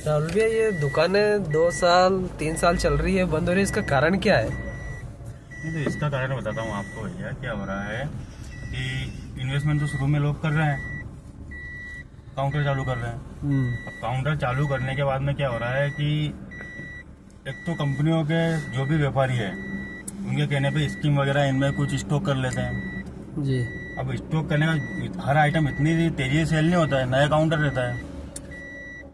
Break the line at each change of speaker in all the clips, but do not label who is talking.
अच्छा अभी ये दुकानें 2 साल 3 साल चल रही है, बंद हो रही है, इसका कारण क्या है?
नहीं तो इसका कारण बताता हूँ आपको भैया। क्या हो रहा है कि इन्वेस्टमेंट तो शुरू में लोग कर रहे हैं, काउंटर चालू कर रहे हैं। अब काउंटर चालू करने के बाद में क्या हो रहा है कि एक तो कंपनियों के जो भी व्यापारी है उनके कहने पे स्कीम वगैरह इनमें कुछ स्टॉक कर लेते हैं
जी।
अब स्टॉक करने का हर आइटम इतनी तेजी से सेल नहीं होता है, नया काउंटर रहता है।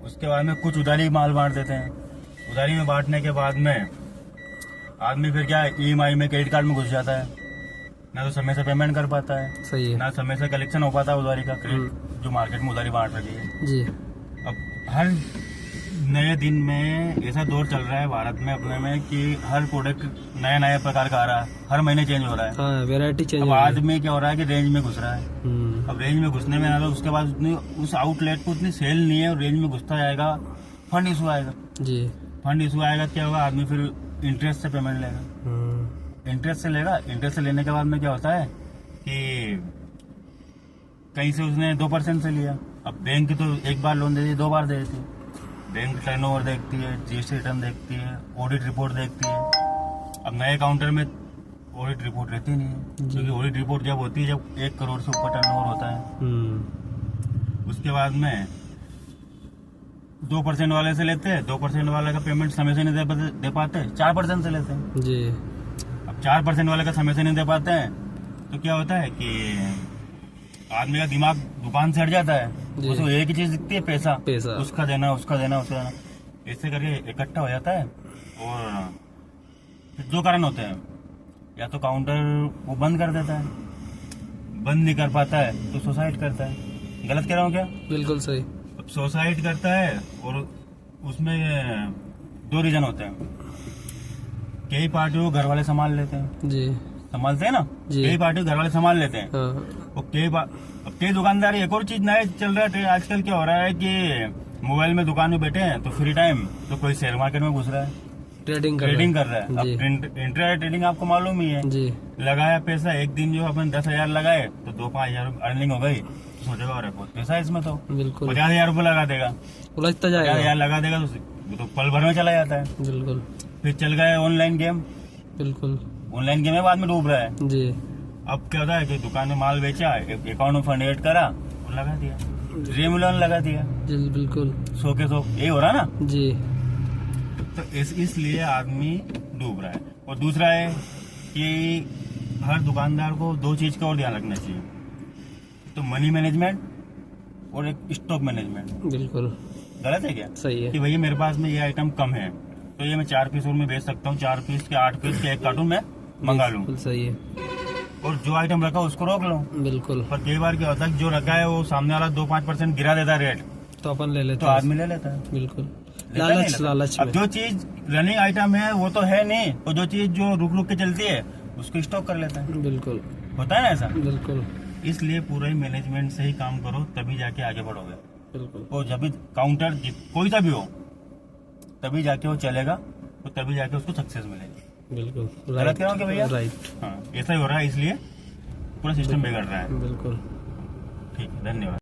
उसके बाद में कुछ उधारी माल बांट देते हैं। उधारी में बांटने के बाद में आदमी फिर क्या ईएमआई में क्रेडिट कार्ड में घुस जाता है, ना तो समय से पेमेंट कर पाता है,
सही है।
ना समय से कलेक्शन हो पाता है उधारी का, क्रेडिट जो मार्केट में उधारी बांट रही है
जी।
अब हर नए दिन में ऐसा दौर चल रहा है भारत में अपने में कि हर प्रोडक्ट नया नया प्रकार का आ रहा है, हर महीने चेंज हो रहा है।
हाँ, वैरायटी चेंज
अब
हो रही है।
आदमी क्या हो रहा है कि रेंज में घुस रहा है। अब रेंज में घुसने में ना तो उसके बाद उतनी उस आउटलेट को उतनी सेल नहीं है और रेंज में घुसता जाएगा, फंड इशू आएगा।
जी।
फंड इशू आएगा क्या होगा, आदमी फिर इंटरेस्ट से पेमेंट लेगा। इंटरेस्ट से लेगा, इंटरेस्ट से लेने के बाद में क्या होता है कि कहीं से उसने 2% से लिया। अब बैंक तो एक बार लोन देती है, 2 बार दे देती है। बैंक टर्नओवर देखती है, जीएसटी रिटर्न देखती है, ऑडिट रिपोर्ट देखती है। अब नए काउंटर में ऑडिट रिपोर्ट रहती नहीं है, क्योंकि ऑडिट रिपोर्ट जब होती है जब 1 करोड़ से ऊपर टर्नओवर होता है। उसके बाद में 2% वाले से लेते हैं, 2% वाले का पेमेंट समय से नहीं दे पाते, 4% से लेते हैं
जी।
अब 4% वाले का समय से नहीं दे पाते हैं तो क्या होता है कि आदमी का दिमाग दुकान से हट जाता है। उसको एक ही चीज दिखती है, पैसा, उसका देना, उसका देना, उसका देना, ऐसे करके इकट्ठा हो जाता है। और फिर 2 कारण होते हैं, या तो काउंटर वो बंद कर देता है, बंद नहीं कर पाता है तो सुसाइड करता है। गलत कह रहा हूँ क्या?
बिल्कुल सही।
अब सुसाइड करता है और उसमें 2 रीजन होते हैं। कई पार्टी को घर वाले संभाल लेते हैं।
जी।
संभालते हैं ना, कई पार्टी घर वाले संभाल लेते हैं। और कई दुकानदार एक और चीज नया चल रहा है आजकल। क्या हो रहा है कि मोबाइल में दुकान में बैठे हैं तो फ्री टाइम तो कोई शेयर मार्केट में घुस रहा है, ट्रेडिंग कर रहा है। अब इंट्राडे ट्रेडिंग आपको मालूम ही है जी। लगाया पैसा, एक दिन जो अपन 10,000 लगाए तो 2-5 हजार अर्निंग हो गई तो सोचेगा अरे बहुत पैसा है इसमें, तो 50,000 रुपये लगा देगा, उलझता जाएगा। 50,000 लगा देगा तो पल भर में चला जाता है। बिल्कुल। फिर चल गए ऑनलाइन गेम। बिल्कुल। ऑनलाइन गेम में बाद में डूब रहा है जी। अब क्या होता है कि दुकान में माल बेचा, अकाउंट में फंड ऐड करा और लगा दिया, ड्रीम लोन लगा दिया जी। बिल्कुल। 100 के 100 ये हो रहा ना जी। तो इसलिए आदमी डूब रहा है। और दूसरा है कि हर दुकानदार को 2 चीज का और ध्यान रखना चाहिए, तो मनी मैनेजमेंट और एक स्टॉक मैनेजमेंट। बिल्कुल। गलत है क्या? सही है कि भैया मेरे पास में ये आइटम कम है तो ये मैं 4 पीस और में बेच सकता हूँ, 4 पीस के 8 पीस के 1 कार्टून में मंगा लूँ। सही है। और जो आइटम रखा उसको रोक लो। बिल्कुल। पर कई बार क्या होता है जो रखा है वो सामने वाला 2-5% गिरा देता है रेट, तो अपन ले लेते, तो आदमी ले लेता है। बिल्कुल। लालच। अब जो चीज रनिंग आइटम है वो तो है नहीं, और जो चीज जो रुक के चलती है उसको स्टॉक कर लेता है। बिल्कुल। होता है ना ऐसा? बिल्कुल। इसलिए पूरा ही मैनेजमेंट से ही काम करो तभी जाके आगे बढ़ोगे। बिल्कुल। और जब भी काउंटर कोई सा भी हो तभी जाके वो चलेगा, तो तभी जाके उसको सक्सेस मिलेगी। बिल्कुल। गलत कह रहा हूँ भैया? राइट। हाँ, ऐसा ही हो रहा है, इसलिए पूरा सिस्टम बिगड़ रहा है। बिल्कुल। ठीक है, धन्यवाद।